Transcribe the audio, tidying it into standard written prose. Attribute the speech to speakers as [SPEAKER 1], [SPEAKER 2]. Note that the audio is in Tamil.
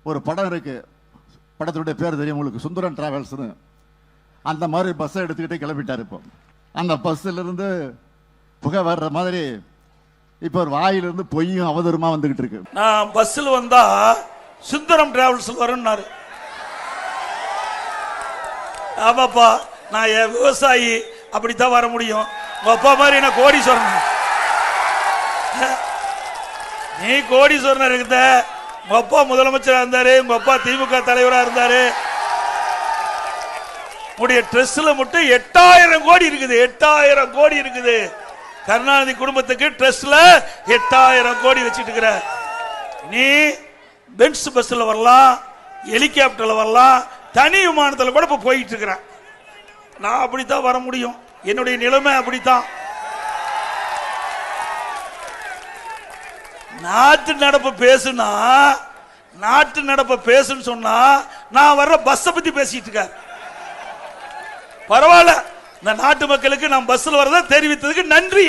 [SPEAKER 1] ஒரு படம் இருக்கு, படத்துடைய பேர் தெரியும் உங்களுக்கு, சுந்தரம் டிராவல்ஸ்னு. அந்த மாதிரி பஸ்ஸை எடுத்துக்கிட்டே கிளம்பிட்டார். இப்போ அந்த பஸ்ஸில் இருந்து புகை வர்ற மாதிரி இப்போ ஒரு வாயிலிருந்து பொய்யும் அவதூறுமா வந்துகிட்டு இருக்கு.
[SPEAKER 2] நான் பஸ்ஸில் வந்தா சுந்தரம் டிராவல்ஸ் வரும்னாரு. ஆமாப்பா, நான் விவசாயி, அப்படித்தான் வர முடியும். உங்க அப்பா மாதிரி என்ன கோடீஸ்வரன்? நீ கோடீஸ்வரன் இருந்த, உங்க அப்பா முதலமைச்சரா இருந்தாரு, உங்க அப்பா திமுக தலைவரா இருந்தாரு. உடைய ட்ரெஸ்ல மட்டும் 8000 கோடி இருக்குது. 8000 கோடி இருக்குது. கருணாநிதி குடும்பத்துக்கு ட்ரெஸ்ல 8000 கோடி வச்சிட்டு இருக்கிற நீ பென்ஸ் பஸ்ல வரலாம், ஹெலிகாப்டர்ல வரலாம், தனி விமானத்தில் கூட இப்ப போயிட்டு இருக்கிறேன். நான் அப்படித்தான் வர முடியும். என்னுடைய நிலைமை அப்படித்தான். நாட்டு நடப்பு பேசுனா, நாட்டு நடப்பு பேசுன்னு சொன்னா நான் வர்ற பஸ்ஸை பத்தி பேசிட்டு இருக்க. பரவாயில்ல, இந்த நாட்டு மக்களுக்கு நான் பஸ்ல வரத தெரிவித்ததுக்கு நன்றி.